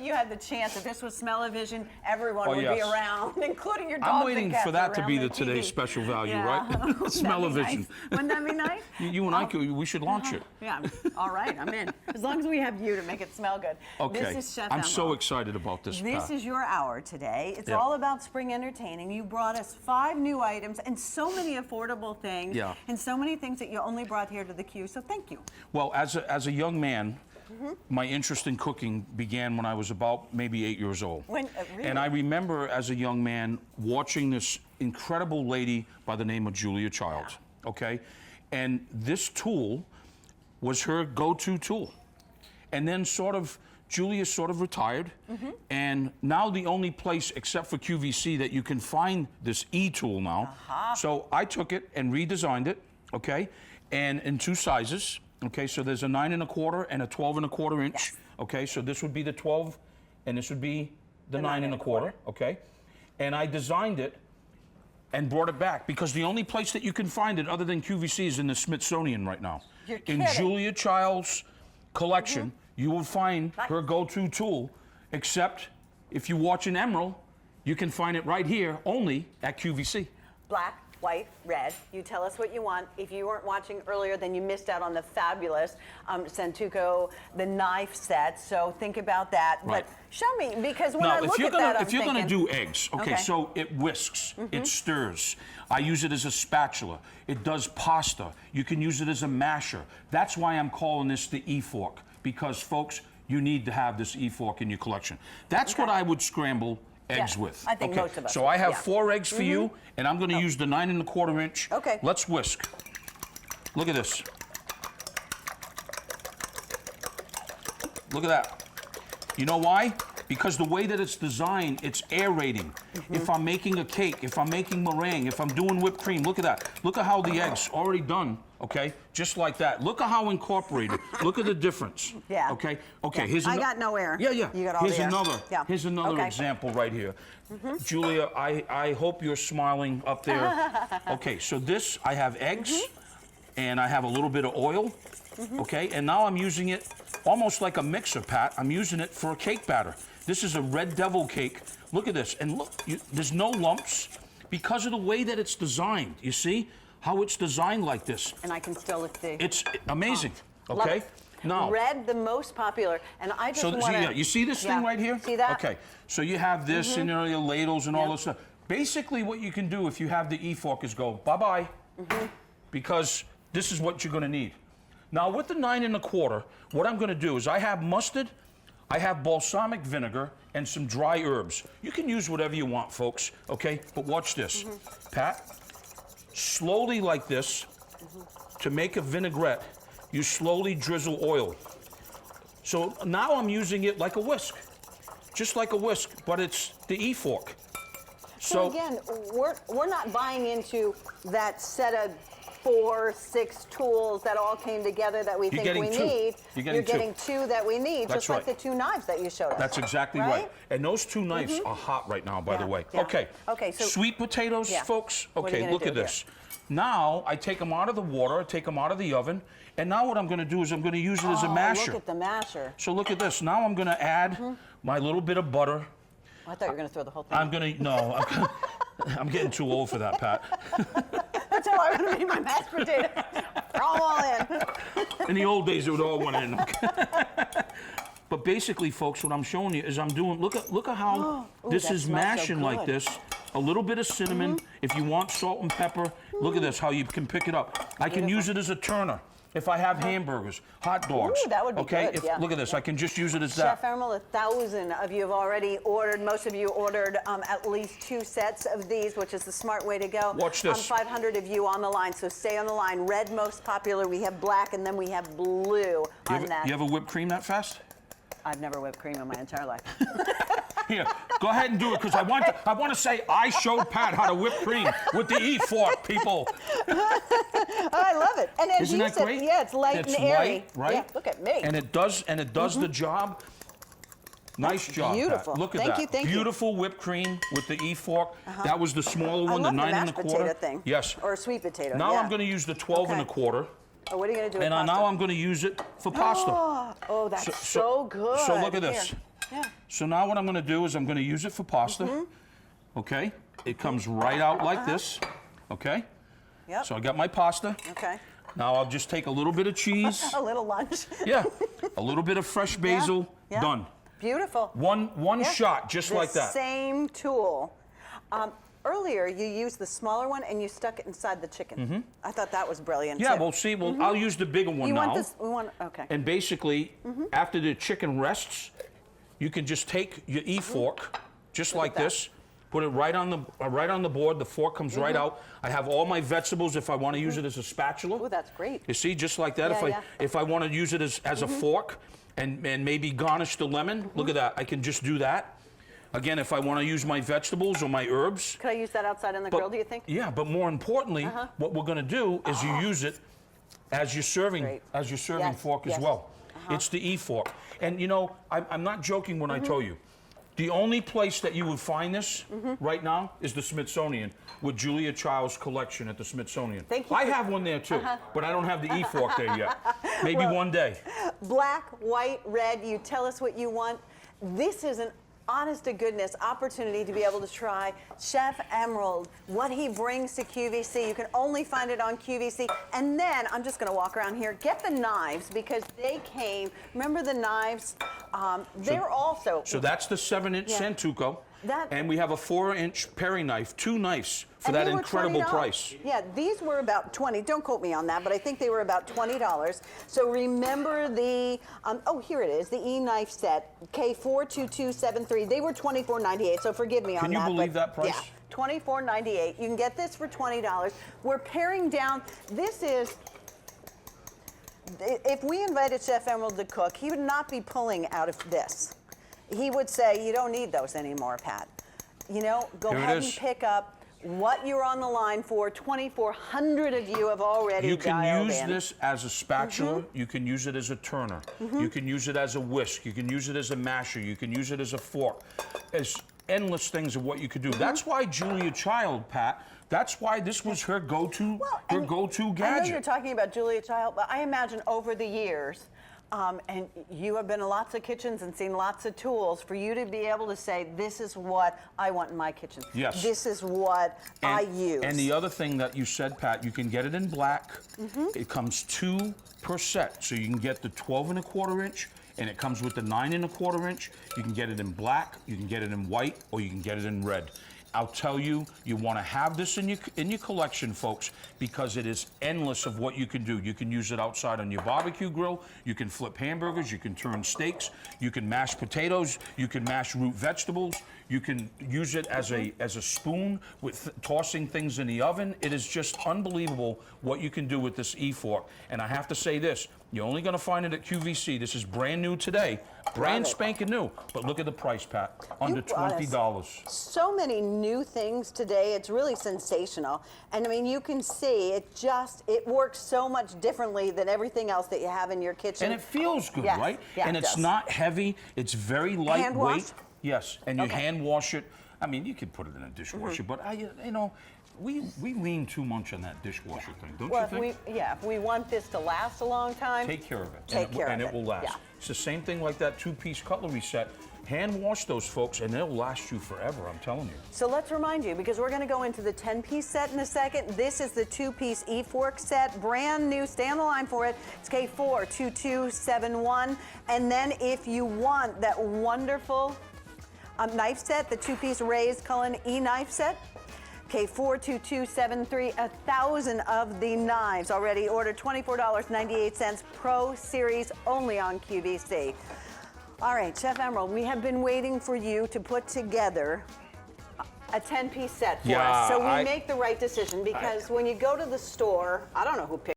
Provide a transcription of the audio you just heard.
you had the chance, if this was Smell-O-Vision, everyone would be around, including your dogs. I'm waiting for that to be the today's special value, right? Smell-O-Vision. Nice. Wouldn't that be nice? You and I, we should launch it. Yeah, all right, I'm in. As long as we have you to make it smell good. Okay, this is Chef I'm Emeril. so excited about this, This is your hour today. It's all about spring entertaining. You brought us 5 new items and so many affordable things and so many things that you only brought here to the Q, so thank you. Well, as a young man, my interest in cooking began when I was about maybe 8 years old. Really? And I remember as a young man watching this incredible lady by the name of Julia Childs, okay? And this tool was her go-to tool. And then Julia sort of retired, and now the only place except for QVC that you can find this E-tool now. So I took it and redesigned it, okay? And in 2 sizes. Okay, so there's a 9 1/4 and a 12 1/4 inch. Yes. Okay, so this would be the 12, and this would be the 9 1/4. Okay, and I designed it and brought it back because the only place that you can find it other than QVC is in the Smithsonian right now. You're in kidding. Julia Child's collection, you will find her go-to tool. Except if you watch an Emeril, you can find it right here only at QVC. Black, white, red. You tell us what you want. If you weren't watching earlier, then you missed out on the fabulous Santuco, the knife set. So think about that. Right. But show me, because when Now, I look at that, if you're going to do eggs, okay, so it whisks, it stirs. I use it as a spatula. It does pasta. You can use it as a masher. That's why I'm calling this the E-fork, because, folks, you need to have this E-fork in your collection. That's what I would scramble eggs with. I think most of us. So I have 4 eggs for you, and I'm going to use the 9 1/4 inch. Okay. Let's whisk. Look at this. Look at that. You know why? Because the way that it's designed, it's aerating. If I'm making a cake, if I'm making meringue, if I'm doing whipped cream, look at that. Look at how the egg's already done, okay? Just like that. Look at how incorporated. Look at the difference. Yeah. Okay? Okay, here's I got no air. Yeah, yeah. You got all the air. Here's another example right here. Julia, I hope you're smiling up there. Okay, so this, I have eggs, and I have a little bit of oil, okay? And now I'm using it almost like a mixer, Pat. I'm using it for a cake batter. This is a Red Devil cake. Look at this, and look, there's no lumps because of the way that it's designed. You see how it's designed like this? And I can still lift the... It's amazing, okay? Now, red, the most popular, and I just want to... you see this thing right here? See that? Okay, so you have this and your ladles and all this stuff. Basically, what you can do if you have the E-fork is go, bye-bye, because this is what you're going to need. Now, with the 9 1/4, what I'm going to do is I have mustard, I have balsamic vinegar, and some dry herbs. You can use whatever you want, folks, okay? But watch this. Pat, slowly like this, to make a vinaigrette, you slowly drizzle oil. So now I'm using it like a whisk, just like a whisk, but it's the E-fork. So again, we're not buying into that set of 4, 6 tools that all came together that we think we need. You're getting 2 that we need, just like the 2 knives that you showed us. That's exactly right. And those 2 knives are hot right now, by the way. Yeah. Okay. Okay. So sweet potatoes, folks. Okay, look at this. Now I take them out of the water, I take them out of the oven, and now what I'm going to do is I'm going to use it as a masher. Look at the masher. So look at this. Now I'm going to add my little bit of butter. Oh, I thought you were going to throw the whole thing. I'm going to I'm getting too old for that, Pat. That's how I would make my mashed potatoes. Throw them all in. In the old days, it would all went in. But basically, folks, what I'm showing you is I'm doing. Look at how this is mashing like this. A little bit of cinnamon. If you want salt and pepper, look at this. How you can pick it up. I can use it as a turner. If I have hamburgers, hot dogs. Ooh, that would be good, Look at this. I can just use it as that. Chef Emeril, 1,000 of you have already ordered. Most of you ordered at least 2 sets of these, which is the smart way to go. Watch this. 500 of you on the line, so stay on the line. Red most popular. We have black, and then we have blue on that. You ever whipped cream that fast? I've never whipped cream in my entire life. Here, go ahead and do it, because I want to say I showed Pat how to whip cream with the E-fork, people. Oh, I love it. And as Isn't you that said, great? yeah, it's light and airy. Light, right? Yeah, look at me. And it does the job. Nice job, beautiful. Pat. Look at that. Thank you. Beautiful whipped cream with the E-fork. That was the smaller one, the 9 1/4. potato thing. Yes. Or a sweet potato. Now I'm going to use the 12 1/4. Oh, what are you going to do with And pasta? now I'm going to use it for pasta. Oh, that's so good. So look at this. Yeah. So now what I'm going to do is I'm going to use it for pasta. Okay? It comes right out like this. Okay? Yep. So I got my pasta. Okay. Now I'll just take a little bit of cheese. A little lunch. Yeah. A little bit of fresh basil. Yeah. Done. Beautiful. One shot, just like that. Same tool. Earlier, you used the smaller one and you stuck it inside the chicken. I thought that was brilliant. Yeah, too. well, see, I'll use the bigger one You now. want this? Okay. And basically, after the chicken rests, you can just take your E-fork, just like this, put it right on the board. The fork comes right out. I have all my vegetables if I want to use it as a spatula. Oh, that's great. You see, just like that. Yeah, if I want to use it as a fork and maybe garnish the lemon, look at that. I can just do that. Again, if I want to use my vegetables or my herbs. Could I use that outside on the grill, do you think? Yeah, but more importantly, what we're going to do is you use it as your serving fork as well. It's the E-fork. And you know, I'm not joking when I tell you, the only place that you would find this right now is the Smithsonian with Julia Child's collection at the Smithsonian. Thank you. I have one there too, but I don't have the E-fork there yet. Maybe one day. Black, white, red, you tell us what you want. This is an honest-to-goodness opportunity to be able to try Chef Emeril, what he brings to QVC. You can only find it on QVC. And then, I'm just going to walk around here, get the knives, because they came, remember the knives? They're also... So that's the 7-inch Santuco. And we have a 4-inch Perry knife, 2 knives for that incredible price. Yeah, these were about 20. Don't quote me on that, but I think they were about $20. So remember the, oh, here it is, the E-knife set, K42273. They were $24.98, so forgive me on that. Can you believe that price? Yeah, $24.98. You can get this for $20. We're paring down, this is, if we invited Chef Emeril to cook, he would not be pulling out of this. He would say, you don't need those anymore, Pat. You know, go ahead and pick up what you're on the line for. 2,400 of you have already dialed in. You can use this as a spatula. You can use it as a turner. You can use it as a whisk. You can use it as a masher. You can use it as a fork. There's endless things of what you could do. That's why Julia Child, Pat, that's why this was her go-to gadget. I know you're talking about Julia Child, but I imagine over the years, and you have been in lots of kitchens and seen lots of tools, for you to be able to say, this is what I want in my kitchen. Yes. This is what I use. And the other thing that you said, Pat, you can get it in black. It comes 2 per set. So you can get the 12¼ inch, and it comes with the 9¼ inch. You can get it in black, you can get it in white, or you can get it in red. I'll tell you, you want to have this in your collection, folks, because it is endless of what you can do. You can use it outside on your barbecue grill. You can flip hamburgers. You can turn steaks. You can mash potatoes. You can mash root vegetables. You can use it as a spoon with tossing things in the oven. It is just unbelievable what you can do with this E-fork. And I have to say this, you're only going to find it at QVC. This is brand new today. Brand spanking new. But look at the price, Pat. Under $20. So many new things today. It's really sensational. And I mean, you can see it works so much differently than everything else that you have in your kitchen. And it feels good, right? Yeah, and it's not heavy. It's very lightweight. Hand wash? Yes, and you hand wash it. I mean, you could put it in a dishwasher, but you know, we lean too much on that dishwasher thing, don't you think? If we want this to last a long time, take care of it. And it will last. Yeah. It's the same thing like that 2-piece cutlery set. Hand wash those, folks, and they'll last you forever, I'm telling you. So let's remind you, because we're going to go into the 10-piece set in a second. This is the 2-piece E-fork set, brand new. Stay on the line for it. It's K42271. And then if you want that wonderful knife set, the 2-piece raised Cullen E-knife set, K42273, 1,000 of the knives already ordered, $24.98, Pro Series, only on QVC. All right, Chef Emeril, we have been waiting for you to put together a 10-piece set for us, so we make the right decision, because when you go to the store, I don't know who picked